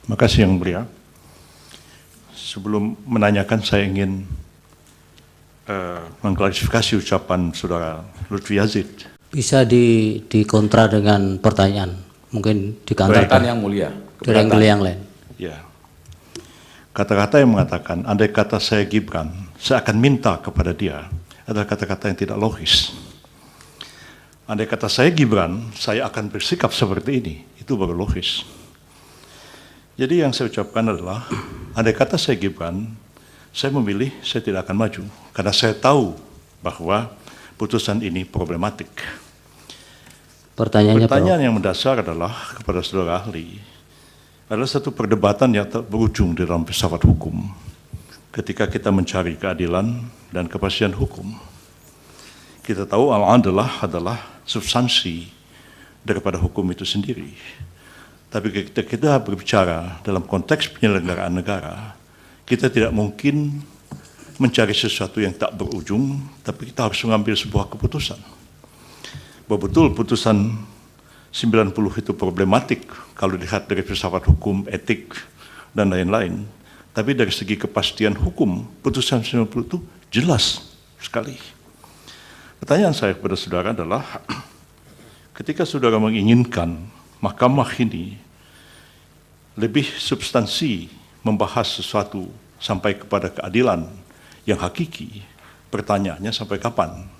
Makasih Yang Mulia. Sebelum menanyakan, saya ingin mengklarifikasi ucapan Saudara Lutfi Yazid. Bisa dikontra dengan pertanyaan, mungkin dikantarkan Yang Mulia. dari angle yang lain. Ya. Kata-kata yang mengatakan, andai kata saya Gibran, saya akan minta kepada dia, adalah kata-kata yang tidak logis. Andai kata saya Gibran, saya akan bersikap seperti ini, itu baru logis. Jadi yang saya ucapkan adalah, andai kata saya Gibran, saya memilih saya tidak akan maju, karena saya tahu bahwa putusan ini problematik. Pertanyaan yang mendasar adalah kepada saudara ahli, adalah satu perdebatan yang tak berujung di dalam filsafat hukum ketika kita mencari keadilan dan kepastian hukum. Kita tahu al-adalah adalah substansi daripada hukum itu sendiri. Tapi ketika kita berbicara dalam konteks penyelenggaraan negara, kita tidak mungkin mencari sesuatu yang tak berujung, tapi kita harus mengambil sebuah keputusan. Bahwa betul putusan 90 itu problematik kalau dilihat dari filsafat hukum, etik, dan lain-lain. Tapi dari segi kepastian hukum, putusan 90 itu jelas sekali. Pertanyaan saya kepada saudara adalah, ketika saudara menginginkan mahkamah ini lebih substansi membahas sesuatu sampai kepada keadilan yang hakiki, pertanyaannya sampai kapan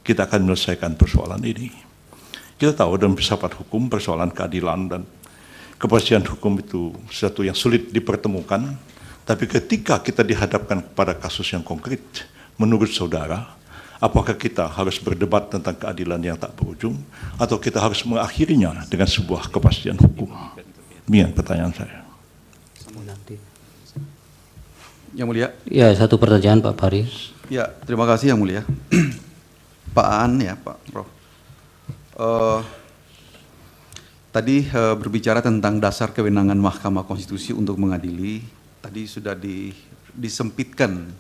kita akan menyelesaikan persoalan ini. Kita tahu dalam filsafat hukum persoalan keadilan dan kepastian hukum itu sesuatu yang sulit dipertemukan, tapi ketika kita dihadapkan kepada kasus yang konkret, menurut saudara, apakah kita harus berdebat tentang keadilan yang tak berujung, atau kita harus mengakhirinya dengan sebuah kepastian hukum? Demikian pertanyaan saya. Yang Mulia. Ya, satu pertanyaan Pak Pari. Ya, terima kasih Yang Mulia. Pak Aan ya, Pak Prof. Tadi berbicara tentang dasar kewenangan Mahkamah Konstitusi untuk mengadili. Tadi sudah disempitkan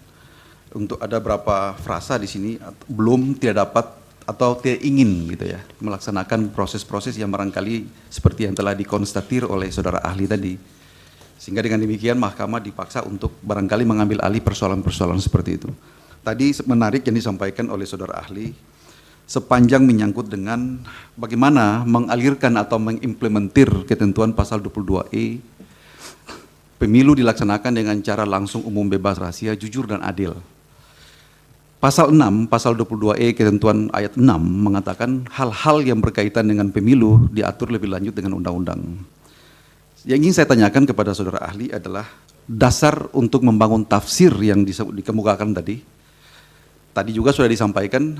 untuk ada berapa frasa di sini belum tidak dapat atau tidak ingin gitu ya melaksanakan proses-proses yang barangkali seperti yang telah dikonstatir oleh saudara ahli tadi, sehingga dengan demikian mahkamah dipaksa untuk barangkali mengambil alih persoalan-persoalan seperti itu. Tadi menarik yang disampaikan oleh saudara ahli sepanjang menyangkut dengan bagaimana mengalirkan atau mengimplementir ketentuan pasal 22E, pemilu dilaksanakan dengan cara langsung, umum, bebas, rahasia, jujur, dan adil. Pasal 6, pasal 22E ketentuan ayat 6 mengatakan hal-hal yang berkaitan dengan pemilu diatur lebih lanjut dengan undang-undang. Yang ingin saya tanyakan kepada saudara ahli adalah dasar untuk membangun tafsir yang dikemukakan tadi. Tadi juga sudah disampaikan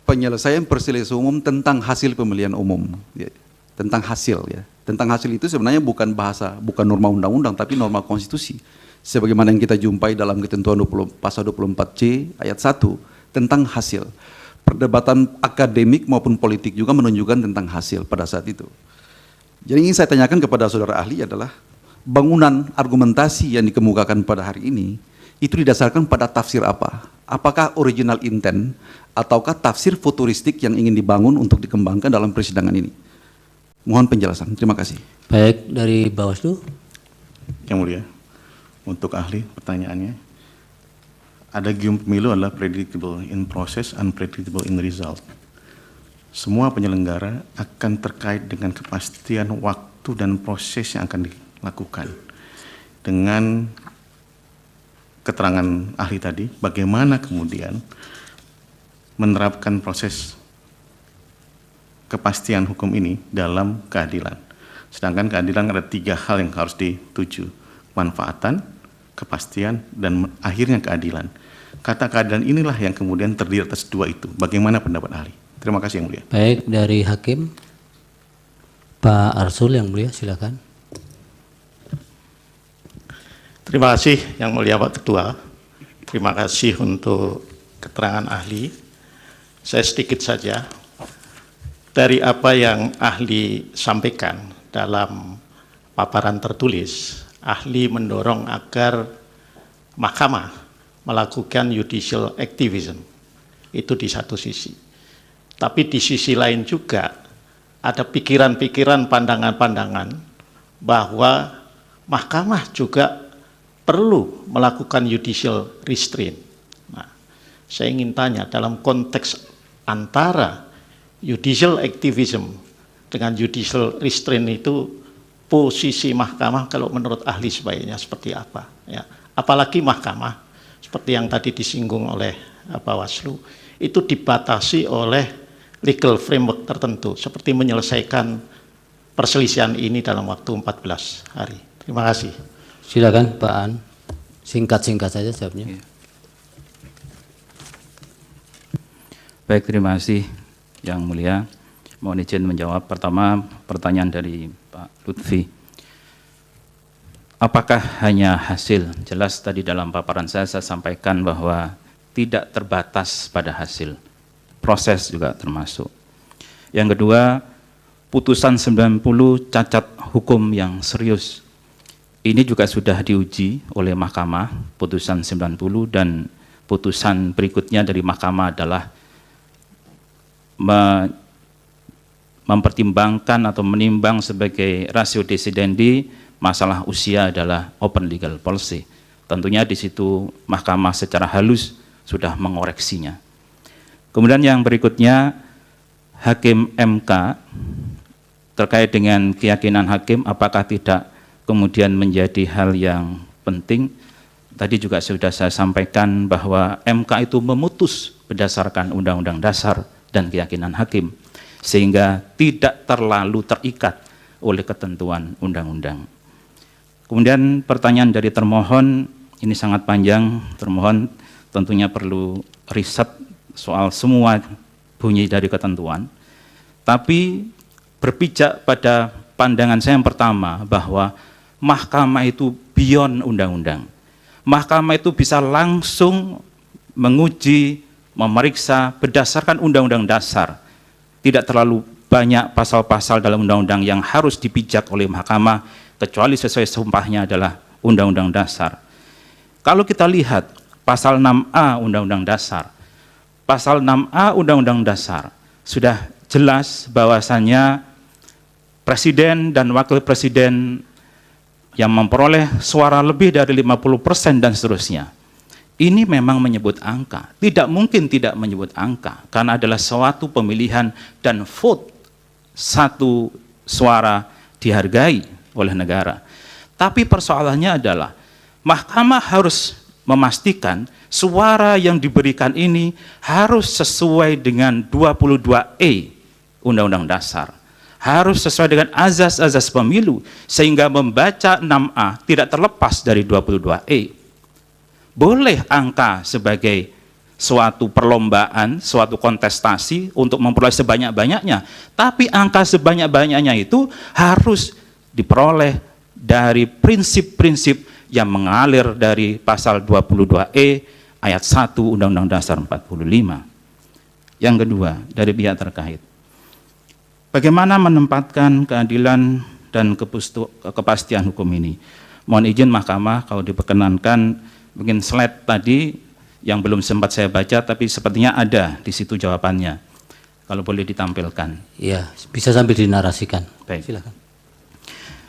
penyelesaian perselisihan umum tentang hasil pemilihan umum, ya, tentang hasil ya. Tentang hasil itu sebenarnya bukan bahasa, bukan norma undang-undang, tapi norma konstitusi. Sebagaimana yang kita jumpai dalam ketentuan pasal 24C ayat 1 tentang hasil. Perdebatan akademik maupun politik juga menunjukkan tentang hasil pada saat itu. Jadi ingin saya tanyakan kepada saudara ahli adalah bangunan argumentasi yang dikemukakan pada hari ini itu didasarkan pada tafsir apa? Apakah original intent ataukah tafsir futuristik yang ingin dibangun untuk dikembangkan dalam persidangan ini? Mohon penjelasan. Terima kasih. Baik, dari Bawaslu. Yang Mulia, untuk ahli pertanyaannya, ada gium pemilu adalah predictable in process, unpredictable in result. Semua penyelenggara akan terkait dengan kepastian waktu dan proses yang akan dilakukan. Dengan keterangan ahli tadi, bagaimana kemudian menerapkan proses kepastian hukum ini dalam keadilan. Sedangkan keadilan ada 3 hal yang harus dituju: manfaatan, kepastian, dan akhirnya keadilan. Kata keadilan inilah yang kemudian terdiri atas 2 itu. Bagaimana pendapat ahli? Terima kasih Yang Mulia. Baik, dari Hakim Pak Arsul Yang Mulia, silakan. Terima kasih Yang Mulia Pak Ketua. Terima kasih untuk keterangan ahli. Saya sedikit saja dari apa yang ahli sampaikan dalam paparan tertulis. Ahli mendorong agar mahkamah melakukan judicial activism. Itu di satu sisi. Tapi di sisi lain juga ada pikiran-pikiran, pandangan-pandangan bahwa mahkamah juga perlu melakukan judicial restraint. Nah, saya ingin tanya dalam konteks antara judicial activism dengan judicial restraint itu posisi mahkamah kalau menurut ahli sebaiknya seperti apa? Ya, apalagi mahkamah seperti yang tadi disinggung oleh Bawaslu itu dibatasi oleh legal framework tertentu seperti menyelesaikan perselisihan ini dalam waktu 14 hari. Terima kasih. Silakan Pak An, singkat-singkat saja jawabnya. Baik, terima kasih Yang Mulia. Mohon izin menjawab. Pertama, pertanyaan dari Pak Lutfi. Apakah hanya hasil? Jelas tadi dalam paparan saya sampaikan bahwa tidak terbatas pada hasil. Proses juga termasuk. Yang kedua, putusan 90 cacat hukum yang serius. Ini juga sudah diuji oleh Mahkamah, putusan 90, dan putusan berikutnya dari Mahkamah adalah mempertimbangkan atau menimbang sebagai ratio decidendi masalah usia adalah open legal policy. Tentunya di situ Mahkamah secara halus sudah mengoreksinya. Kemudian yang berikutnya, Hakim MK terkait dengan keyakinan hakim apakah tidak kemudian menjadi hal yang penting. Tadi juga sudah saya sampaikan bahwa MK itu memutus berdasarkan Undang-Undang Dasar dan keyakinan hakim, sehingga tidak terlalu terikat oleh ketentuan undang-undang. Kemudian pertanyaan dari termohon, ini sangat panjang, termohon tentunya perlu riset soal semua bunyi dari ketentuan, tapi berpijak pada pandangan saya yang pertama bahwa mahkamah itu beyond undang-undang. Mahkamah itu bisa langsung menguji, memeriksa berdasarkan undang-undang dasar. Tidak terlalu banyak pasal-pasal dalam undang-undang yang harus dipijak oleh mahkamah, kecuali sesuai sumpahnya adalah undang-undang dasar. Kalau kita lihat pasal 6A undang-undang dasar, pasal 6A undang-undang dasar sudah jelas bahwasannya presiden dan wakil presiden yang memperoleh suara lebih dari 50% dan seterusnya. Ini memang menyebut angka, tidak mungkin tidak menyebut angka, karena adalah suatu pemilihan dan vote satu suara dihargai oleh negara. Tapi persoalannya adalah mahkamah harus memastikan suara yang diberikan ini harus sesuai dengan 22E Undang-Undang Dasar. Harus sesuai dengan azas-azas pemilu, sehingga membaca 6A tidak terlepas dari 22E. Boleh angka sebagai suatu perlombaan, suatu kontestasi untuk memperoleh sebanyak-banyaknya, tapi angka sebanyak-banyaknya itu harus diperoleh dari prinsip-prinsip yang mengalir dari pasal 22E ayat 1 Undang-Undang Dasar 45. Yang kedua, dari pihak terkait. Bagaimana menempatkan keadilan dan kepastian hukum ini? Mohon izin mahkamah kalau diperkenankan, mungkin slide tadi yang belum sempat saya baca, tapi sepertinya ada di situ jawabannya. Kalau boleh ditampilkan. Iya, bisa sambil dinarasikan. Baik. Silakan.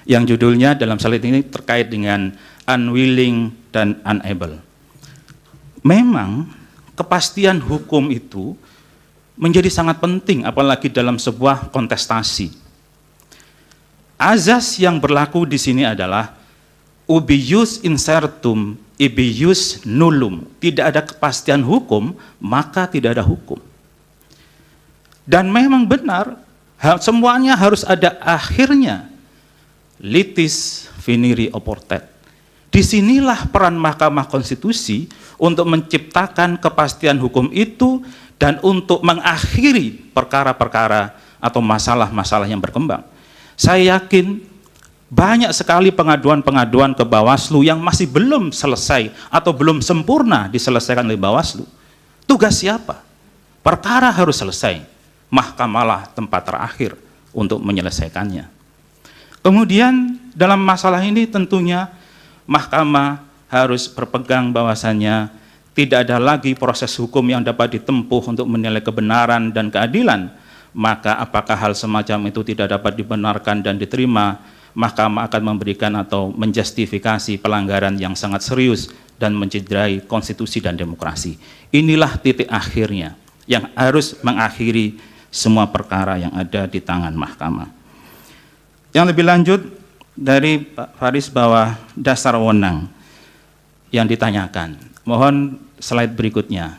Yang judulnya dalam slide ini terkait dengan unwilling dan unable. Memang kepastian hukum itu menjadi sangat penting, apalagi dalam sebuah kontestasi. Azas yang berlaku di sini adalah ubi ius incertum, ibi ius nullum. Tidak ada kepastian hukum, maka tidak ada hukum. Dan memang benar, semuanya harus ada akhirnya. Litis finiri oportet. Disinilah peran Mahkamah Konstitusi untuk menciptakan kepastian hukum itu dan untuk mengakhiri perkara-perkara atau masalah-masalah yang berkembang. Saya yakin banyak sekali pengaduan-pengaduan ke Bawaslu yang masih belum selesai atau belum sempurna diselesaikan oleh Bawaslu. Tugas siapa? Perkara harus selesai. Mahkamahlah tempat terakhir untuk menyelesaikannya. Kemudian dalam masalah ini tentunya mahkamah harus berpegang bahwasannya tidak ada lagi proses hukum yang dapat ditempuh untuk menilai kebenaran dan keadilan. Maka apakah hal semacam itu tidak dapat dibenarkan dan diterima, Mahkamah akan memberikan atau menjustifikasi pelanggaran yang sangat serius dan mencederai konstitusi dan demokrasi. Inilah titik akhirnya yang harus mengakhiri semua perkara yang ada di tangan mahkamah. Yang lebih lanjut dari Pak Faris bahwa dasar wewenang yang ditanyakan. Mohon slide berikutnya.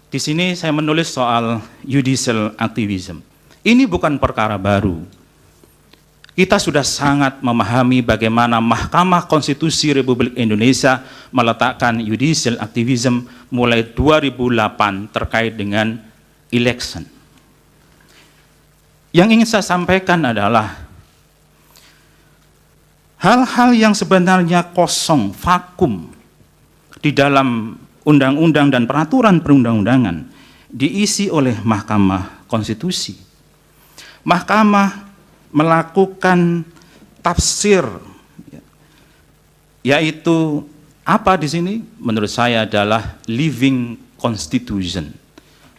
Di sini saya menulis soal judicial activism. Ini bukan perkara baru. Kita sudah sangat memahami bagaimana Mahkamah Konstitusi Republik Indonesia meletakkan judicial activism mulai 2008 terkait dengan election. Yang ingin saya sampaikan adalah hal-hal yang sebenarnya kosong, vakum di dalam undang-undang dan peraturan perundang-undangan diisi oleh Mahkamah Konstitusi. Mahkamah melakukan tafsir, yaitu apa di sini? Menurut saya adalah living constitution.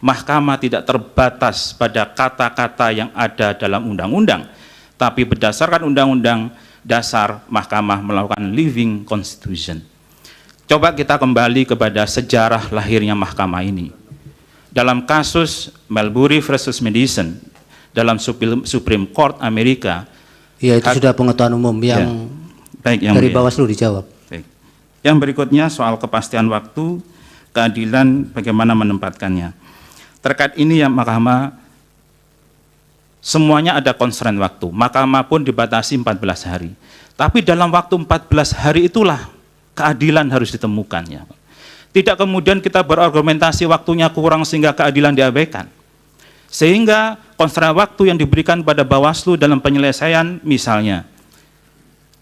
Mahkamah tidak terbatas pada kata-kata yang ada dalam undang-undang, tapi berdasarkan undang-undang dasar, Mahkamah melakukan living constitution. Coba kita kembali kepada sejarah lahirnya Mahkamah ini. Dalam kasus Marbury versus Madison, dalam Supreme Court Amerika. Ya, itu sudah pengetahuan umum yang, baik, yang dari mulia. Bawaslu dijawab. Baik. Yang berikutnya soal kepastian waktu, keadilan, bagaimana menempatkannya. Terkait ini ya Mahkamah, semuanya ada constraint waktu. Mahkamah pun dibatasi 14 hari. Tapi dalam waktu 14 hari itulah keadilan harus ditemukan. Ya. Tidak kemudian kita berargumentasi waktunya kurang sehingga keadilan diabaikan. Sehingga constraint waktu yang diberikan pada Bawaslu dalam penyelesaian, misalnya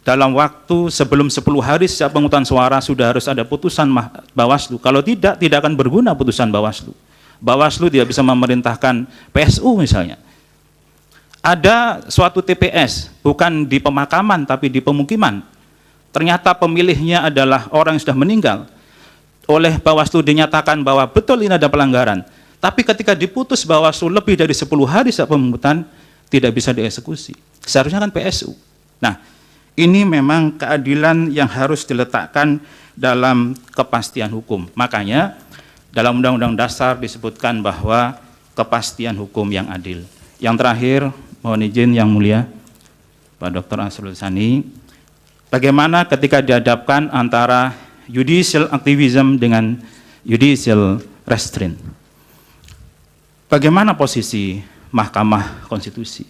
dalam waktu sebelum 10 hari sejak pemungutan suara sudah harus ada putusan Bawaslu. Kalau tidak akan berguna putusan Bawaslu. Bawaslu tidak bisa memerintahkan PSU misalnya. Ada suatu TPS, bukan di pemakaman tapi di pemukiman. Ternyata pemilihnya adalah orang yang sudah meninggal. Oleh Bawaslu dinyatakan bahwa betul ini ada pelanggaran. Tapi ketika diputus Bawaslu lebih dari 10 hari saat pemungutan, tidak bisa dieksekusi. Seharusnya kan PSU. Nah, ini memang keadilan yang harus diletakkan dalam kepastian hukum. Makanya dalam Undang-Undang Dasar disebutkan bahwa kepastian hukum yang adil. Yang terakhir, mohon izin yang mulia, Pak Dr. Asrul Sani, bagaimana ketika dihadapkan antara judicial activism dengan judicial restraint? Bagaimana posisi Mahkamah Konstitusi?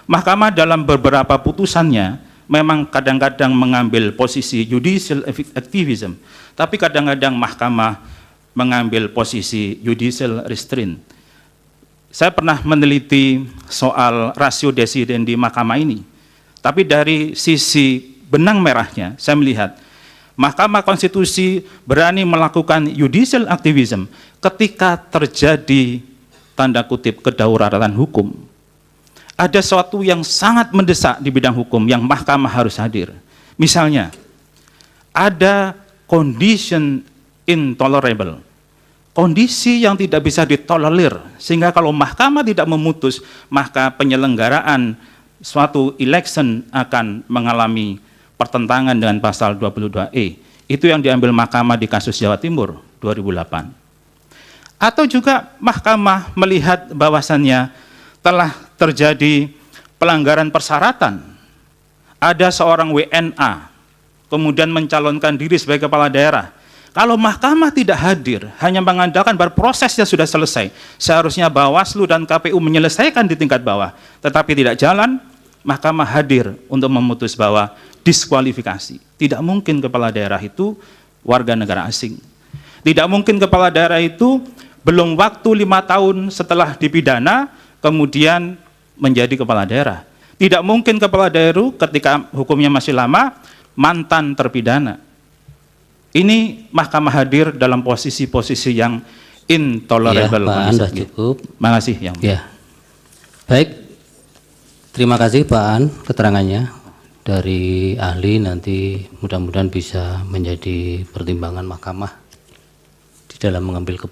Mahkamah dalam beberapa putusannya memang kadang-kadang mengambil posisi judicial activism, tapi kadang-kadang Mahkamah mengambil posisi judicial restraint. Saya pernah meneliti soal rasio desiden di Mahkamah ini, tapi dari sisi benang merahnya saya melihat Mahkamah Konstitusi berani melakukan judicial activism ketika terjadi tanda kutip kedaulatan hukum. Ada sesuatu yang sangat mendesak di bidang hukum yang Mahkamah harus hadir. Misalnya, ada condition intolerable, kondisi yang tidak bisa ditolerir, sehingga kalau Mahkamah tidak memutus, maka penyelenggaraan suatu election akan mengalami pertentangan dengan pasal 22E. Itu yang diambil Mahkamah di kasus Jawa Timur 2008. Atau juga Mahkamah melihat bahwasannya telah terjadi pelanggaran persyaratan. Ada seorang WNA kemudian mencalonkan diri sebagai kepala daerah. Kalau Mahkamah tidak hadir, hanya mengandalkan bahwa prosesnya sudah selesai, seharusnya Bawaslu dan KPU menyelesaikan di tingkat bawah, tetapi tidak jalan, Mahkamah hadir untuk memutus bahwa diskualifikasi. Tidak mungkin kepala daerah itu warga negara asing. Tidak mungkin kepala daerah itu belum waktu 5 tahun setelah dipidana, kemudian menjadi kepala daerah. Tidak mungkin kepala daerah ketika hukumnya masih lama, mantan terpidana. Ini Mahkamah hadir dalam posisi-posisi yang intolerable. Ya, Pak An, sudah cukup. Terima kasih yang ya. Baik, terima kasih Pak An keterangannya dari ahli, nanti mudah-mudahan bisa menjadi pertimbangan Mahkamah di dalam mengambil keputusan.